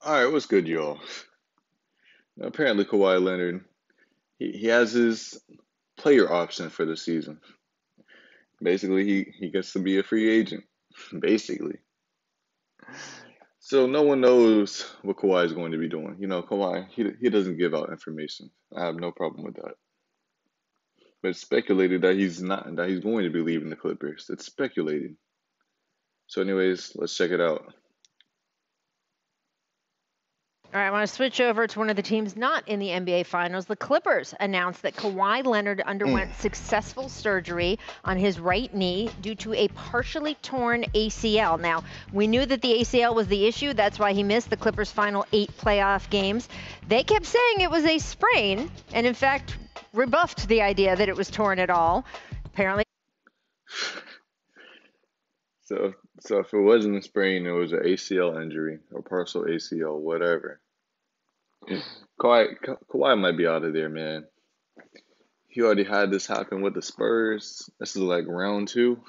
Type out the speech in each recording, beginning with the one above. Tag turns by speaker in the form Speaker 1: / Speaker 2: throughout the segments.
Speaker 1: All right, what's good, y'all? Apparently, Kawhi Leonard he has his player option for the season. Basically, he gets to be a free agent. Basically, so no one knows what Kawhi is going to be doing. Kawhi he doesn't give out information. I have no problem with that. But it's speculated that he's going to be leaving the Clippers. It's speculated. So, anyways, let's check it out.
Speaker 2: All right, I want to switch over to one of the teams not in the NBA Finals. The Clippers announced that Kawhi Leonard underwent successful surgery on his right knee due to a partially torn ACL. Now, we knew that the ACL was the issue. That's why he missed the Clippers' final 8 playoff games. They kept saying it was a sprain, and in fact, rebuffed the idea that it was torn at all. Apparently,
Speaker 1: So if it wasn't a sprain, it was an ACL injury or partial ACL, whatever. Kawhi might be out of there, man. He already had this happen with the Spurs. This is like round two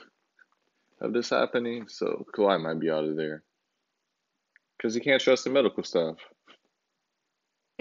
Speaker 1: of this happening, so Kawhi might be out of there because he can't trust the medical staff.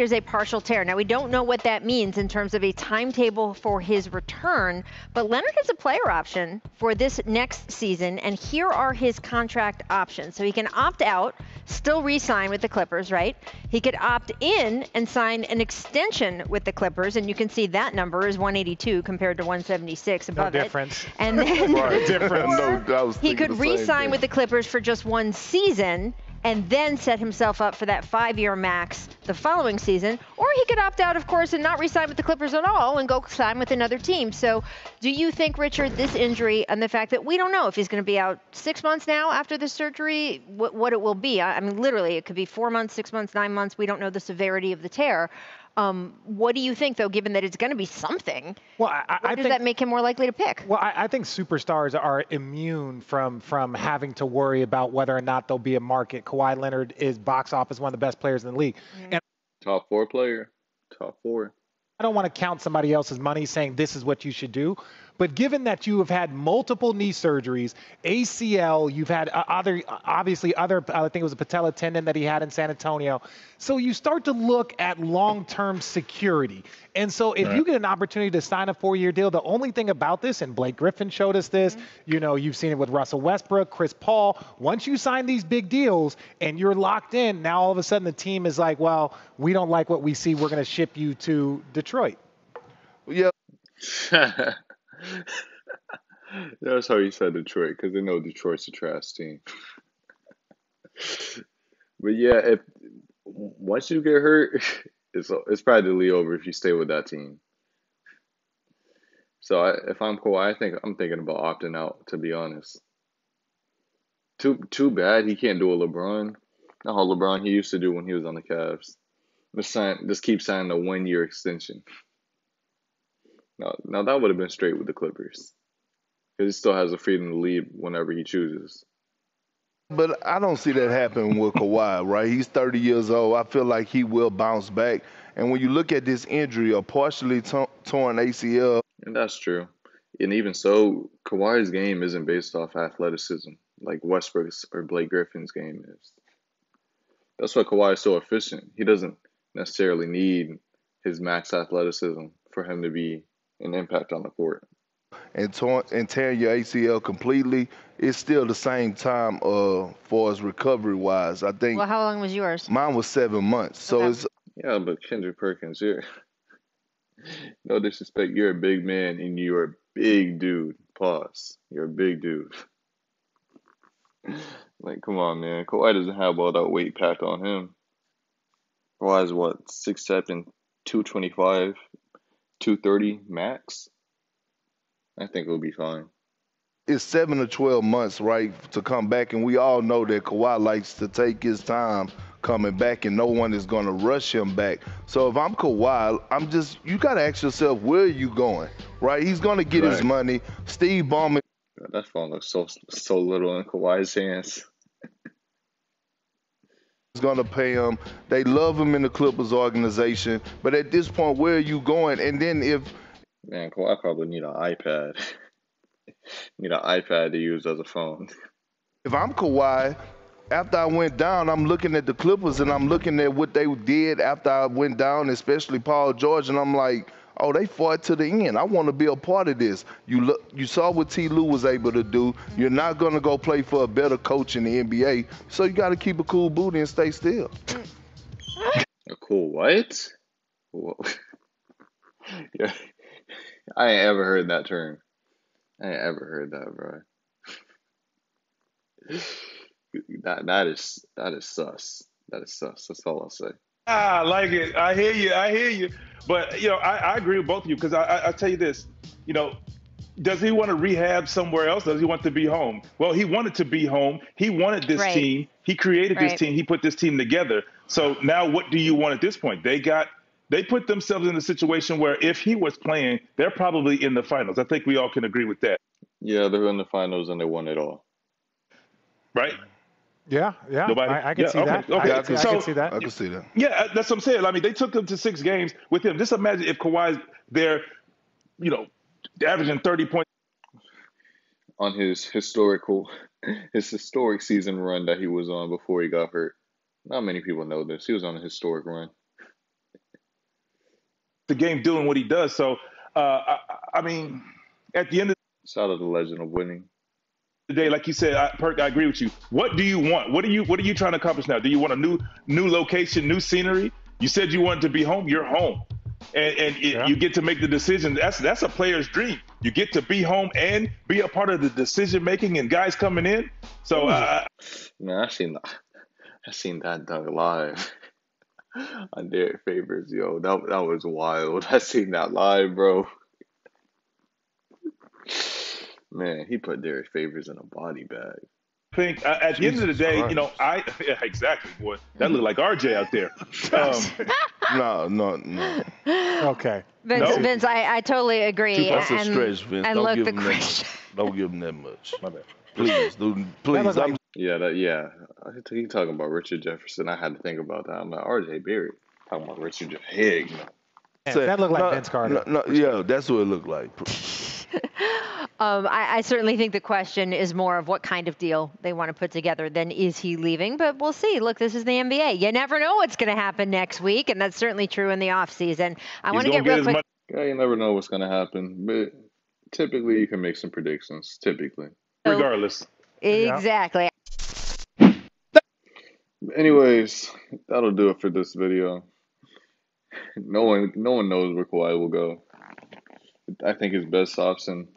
Speaker 2: here's a partial tear. Now, we don't know what that means in terms of a timetable for his return, but Leonard has a player option for this next season, and here are his contract options. So he can opt out, still re-sign with the Clippers, right? He could opt in and sign an extension with the Clippers, and you can see that number is 182 compared to 176 above
Speaker 3: No difference.
Speaker 2: it. And then he could
Speaker 4: the same
Speaker 2: re-sign
Speaker 4: thing.
Speaker 2: with the Clippers for just one season and then set himself up for that 5-year max the following season. Or he could opt out, of course, and not re-sign with the Clippers at all and go sign with another team. So do you think, Richard, this injury and the fact that we don't know if he's going to be out 6 months now after the surgery, what it will be? I mean, literally, it could be 4 months, 6 months, 9 months. We don't know the severity of the tear. What do you think, though, given that it's going to be something?
Speaker 3: Well,
Speaker 2: What does that make him more likely to pick?
Speaker 3: Well, I think superstars are immune from having to worry about whether or not there'll be a market. Kawhi Leonard is box office one of the best players in the league. And
Speaker 1: Top four player, top four.
Speaker 3: I don't want to count somebody else's money saying this is what you should do. But given that you have had multiple knee surgeries, ACL, you've had obviously other, I think it was a patella tendon that he had in San Antonio. So you start to look at long-term security. And so if you get an opportunity to sign a 4-year deal, the only thing about this, and Blake Griffin showed us this, you've seen it with Russell Westbrook, Chris Paul, once you sign these big deals and you're locked in, now all of a sudden the team is like, well, we don't like what we see, we're going to ship you to Detroit.
Speaker 4: Yeah,
Speaker 1: That's how you said Detroit because they know Detroit's a trash team. But yeah, if once you get hurt, it's practically over if you stay with that team. So if I'm Kawhi, I think I'm thinking about opting out. To be honest, too bad he can't do a LeBron. Not how LeBron he used to do when he was on the Cavs. Just keep signing a 1-year extension. Now that would have been straight with the Clippers because he still has the freedom to leave whenever he chooses.
Speaker 4: but I don't see that happen with Kawhi, right? He's 30 years old. I feel like he will bounce back. And when you look at this injury, a partially torn ACL,
Speaker 1: And that's true. And even so, Kawhi's game isn't based off athleticism like Westbrook's or Blake Griffin's game is. That's why Kawhi is so efficient. He doesn't necessarily need his max athleticism for him to be an impact on the court.
Speaker 4: and tearing your ACL completely, it's still the same time for as recovery wise. I think
Speaker 2: Well, how long was yours?
Speaker 4: mine was 7 months. So
Speaker 2: Okay.
Speaker 4: it's
Speaker 1: Yeah, but Kendrick Perkins, you're no disrespect, you're a big man and you're a big dude. Pause. You're a big dude. Like, come on, man. Kawhi doesn't have all that weight packed on him. Kawhi's what, 6'7", 225, 230 max? I think it'll be fine.
Speaker 4: it's 7 to 12 months, right, to come back. And we all know that Kawhi likes to take his time coming back, and no one is going to rush him back. So if I'm Kawhi, you got to ask yourself, where are you going, right? He's going to get his
Speaker 1: Right.
Speaker 4: money. Steve Ballmer
Speaker 1: That phone looks so little in Kawhi's hands.
Speaker 4: is going to pay him. They love him in the Clippers organization. But at this point, where are you going? And then
Speaker 1: Man, Kawhi probably need an iPad. Need an iPad to use as a phone.
Speaker 4: if I'm Kawhi, after I went down, I'm looking at the Clippers and I'm looking at what they did after I went down, especially Paul George, and I'm like, oh, they fought to the end. I want to be a part of this. You saw what T. Lue was able to do. You're not going to go play for a better coach in the NBA, so you got to keep a cool booty and stay still.
Speaker 1: A cool what? Whoa. Yeah, I ain't ever heard that term. I ain't ever heard that, bro. That is sus. That is sus. That's all I'll say.
Speaker 5: I like it. I hear you. I hear you. But I agree with both of you because I tell you this. You know, does he want to rehab somewhere else? Does he want to be home? Well, he wanted to be home. He wanted this
Speaker 2: Right.
Speaker 5: team. He created this
Speaker 2: Right.
Speaker 5: team. He put this team together. So now, what do you want at this point? They put themselves in a situation where if he was playing, they're probably in the finals. I think we all can agree with that,
Speaker 1: Yeah, they're in the finals and they won it all.
Speaker 5: right?
Speaker 3: Yeah,
Speaker 5: Nobody?
Speaker 3: I can
Speaker 5: Yeah,
Speaker 3: see
Speaker 5: okay,
Speaker 3: that.
Speaker 5: okay.
Speaker 3: I can see that.
Speaker 4: I can see that.
Speaker 5: Yeah, that's what I'm saying. I mean, they took them to 6 games with him. Just imagine if Kawhi's there, averaging 30 points.
Speaker 1: On his historic season run that he was on before he got hurt. Not many people know this. He was on a historic run.
Speaker 5: The game doing what he does. So, I mean, at the end of
Speaker 1: Shout out to the legend of winning.
Speaker 5: the day, like you said, Perk, I agree with you. What do you want? What are you trying to accomplish now? Do you want a new location, new scenery? You said you wanted to be home. You're home, and you get to make the decision. That's a player's dream. You get to be home and be a part of the decision making and guys coming in. So,
Speaker 1: Man, I seen that dunk live on Derek Favors. Yo, that was wild. I seen that live, bro. Man, he put Derek Favors in a body bag.
Speaker 5: I think at the end of the day,
Speaker 4: Christ.
Speaker 5: exactly, boy, that looked like RJ out there.
Speaker 4: No.
Speaker 3: Okay.
Speaker 2: Vince, I totally agree.
Speaker 4: That's a stretch, Vince.
Speaker 2: And
Speaker 4: Don't
Speaker 2: look,
Speaker 4: give
Speaker 2: the
Speaker 4: him that much.
Speaker 2: question.
Speaker 4: Don't give him that much.
Speaker 5: My bad.
Speaker 4: Please, dude. Please.
Speaker 3: was like-
Speaker 1: Yeah. He talking about Richard Jefferson. I had to think about that. I'm like, RJ Barrett talking about Richard Jefferson.
Speaker 3: That looked like Vince Carter.
Speaker 4: Yeah, that's what it looked like.
Speaker 2: I certainly think the question is more of what kind of deal they want to put together than is he leaving, but we'll see. Look, this is the NBA. You never know what's going to happen next week, and that's certainly true in the offseason. I want to get real quick.
Speaker 1: Yeah, you never know what's going to happen, but typically you can make some predictions. Typically.
Speaker 5: Regardless.
Speaker 2: Exactly.
Speaker 1: Anyways, that'll do it for this video. No one knows where Kawhi will go. I think his best option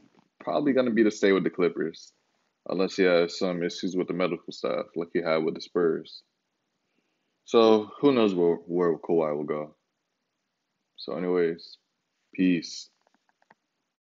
Speaker 1: probably going to be to stay with the Clippers, unless he has some issues with the medical staff like he had with the Spurs. So who knows where Kawhi will go. So anyways, peace.